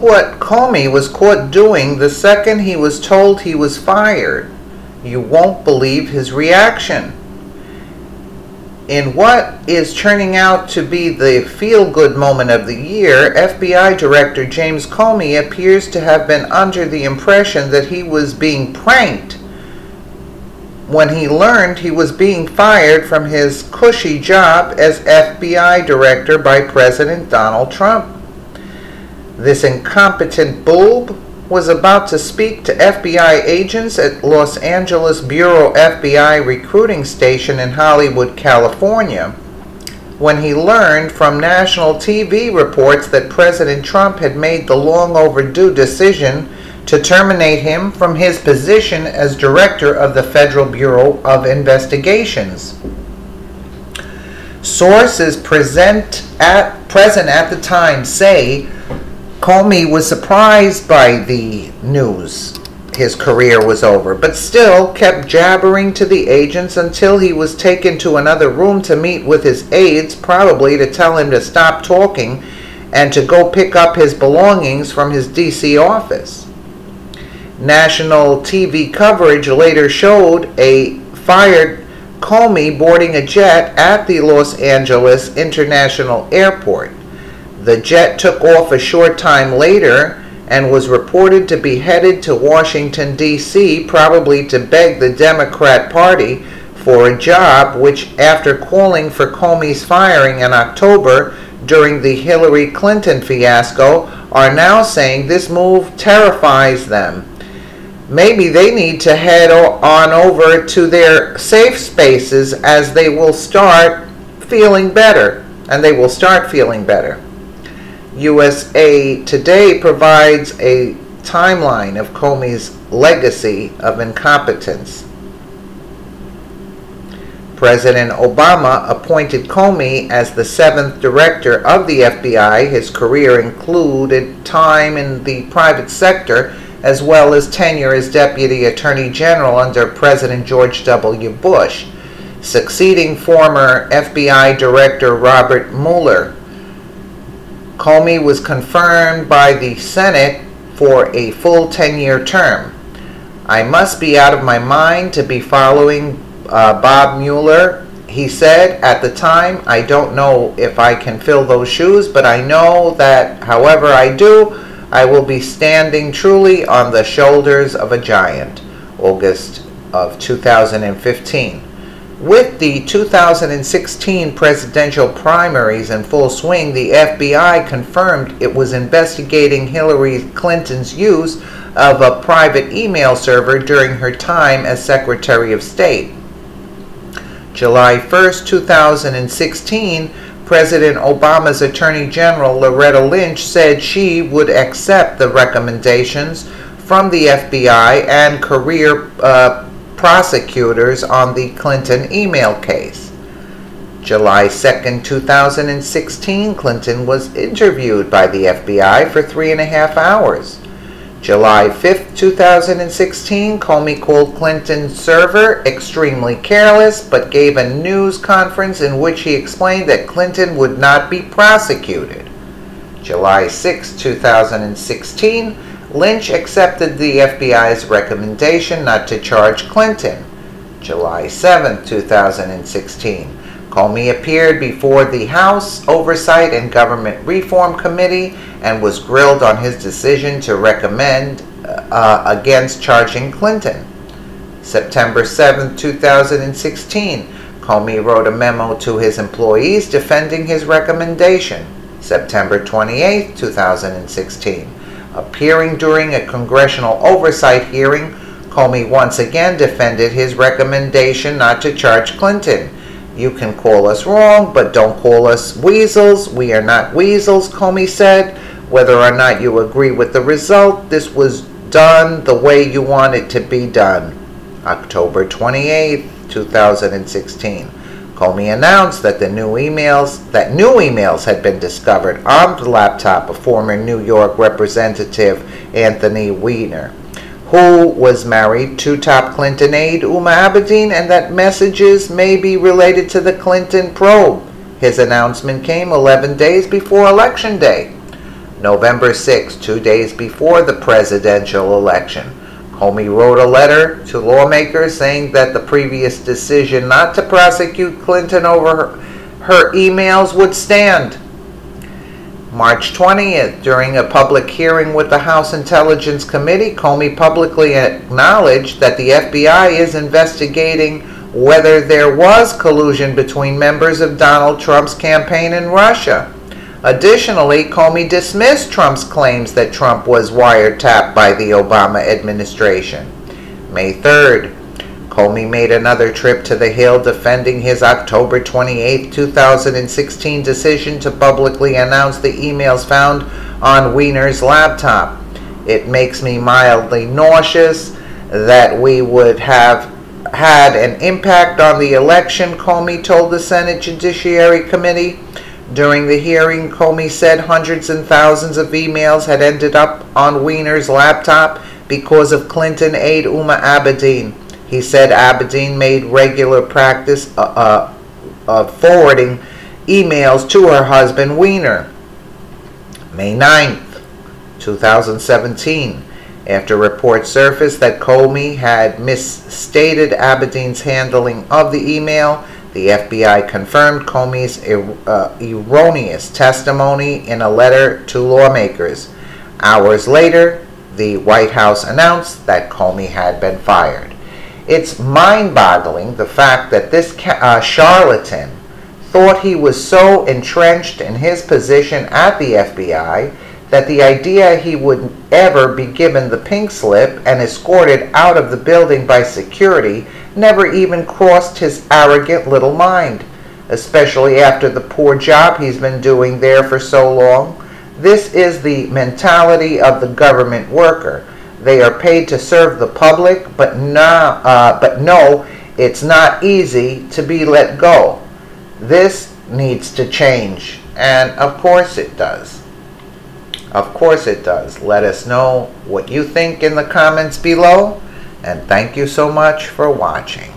what Comey was caught doing the second he was told he was fired. You won't believe his reaction. In what is turning out to be the feel-good moment of the year, FBI Director James Comey appears to have been under the impression that he was being pranked when he learned he was being fired from his cushy job as FBI Director by President Donald Trump. This incompetent bulb was about to speak to FBI agents at Los Angeles Bureau FBI recruiting station in Hollywood, California, when he learned from national TV reports that President Trump had made the long overdue decision to terminate him from his position as director of the Federal Bureau of Investigations. Sources present at the time say Comey was surprised by the news his career was over, but still kept jabbering to the agents until he was taken to another room to meet with his aides, probably to tell him to stop talking and to go pick up his belongings from his D.C. office. National TV coverage later showed a fired Comey boarding a jet at the Los Angeles International Airport. The jet took off a short time later and was reported to be headed to Washington, D.C., probably to beg the Democrat Party for a job, which, after calling for Comey's firing in October during the Hillary Clinton fiasco, are now saying this move terrifies them. Maybe they need to head on over to their safe spaces as they will start feeling better, and they will start feeling better. USA Today provides a timeline of Comey's legacy of incompetence. President Obama appointed Comey as the 7th director of the FBI. His career included time in the private sector as well as tenure as Deputy Attorney General under President George W. Bush, succeeding former FBI Director Robert Mueller. Comey was confirmed by the Senate for a full 10-year term. I must be out of my mind to be following Bob Mueller, he said at the time. I don't know if I can fill those shoes, but I know that however I do, I will be standing truly on the shoulders of a giant. August of 2015. With the 2016 presidential primaries in full swing, the FBI confirmed it was investigating Hillary Clinton's use of a private email server during her time as Secretary of State. July 1st, 2016, President Obama's Attorney General Loretta Lynch said she would accept the recommendations from the FBI and career prosecutors on the Clinton email case. July 2nd, 2016, Clinton was interviewed by the FBI for 3.5 hours. July 5th, 2016, Comey called Clinton's server extremely careless, but gave a news conference in which he explained that Clinton would not be prosecuted. July 6, 2016, Lynch accepted the FBI's recommendation not to charge Clinton. July 7, 2016, Comey appeared before the House Oversight and Government Reform Committee and was grilled on his decision to recommend against charging Clinton. September 7, 2016, Comey wrote a memo to his employees defending his recommendation. September 28, 2016. Appearing during a congressional oversight hearing, Comey once again defended his recommendation not to charge Clinton. You can call us wrong, but don't call us weasels. We are not weasels, Comey said. Whether or not you agree with the result, this was done the way you want it to be done. October 28, 2016. Comey announced that new emails had been discovered on the laptop of former New York Representative Anthony Weiner, who was married to top Clinton aide Huma Abedin, and that messages may be related to the Clinton probe. His announcement came 11 days before Election Day. November 6, 2 days before the presidential election, Comey wrote a letter to lawmakers saying that the previous decision not to prosecute Clinton over her emails would stand. March 20th, during a public hearing with the House Intelligence Committee, Comey publicly acknowledged that the FBI is investigating whether there was collusion between members of Donald Trump's campaign in Russia. Additionally, Comey dismissed Trump's claims that Trump was wiretapped by the Obama administration. May 3rd, Comey made another trip to the Hill defending his October 28, 2016 decision to publicly announce the emails found on Weiner's laptop. It makes me mildly nauseous that we would have had an impact on the election, Comey told the Senate Judiciary Committee. During the hearing, Comey said hundreds and thousands of emails had ended up on Weiner's laptop because of Clinton aide Huma Abedin. He said Abedin made regular practice of forwarding emails to her husband Weiner. May 9th, 2017, after reports surfaced that Comey had misstated Abedin's handling of the email, the FBI confirmed Comey's erroneous testimony in a letter to lawmakers. Hours later, the White House announced that Comey had been fired. It's mind-boggling, the fact that this charlatan thought he was so entrenched in his position at the FBI that the idea he would ever be given the pink slip and escorted out of the building by security never even crossed his arrogant little mind, especially after the poor job he's been doing there for so long. This is the mentality of the government worker. They are paid to serve the public, but no, it's not easy to be let go. This needs to change, and of course it does. Of course it does. Let us know what you think in the comments below, and thank you so much for watching.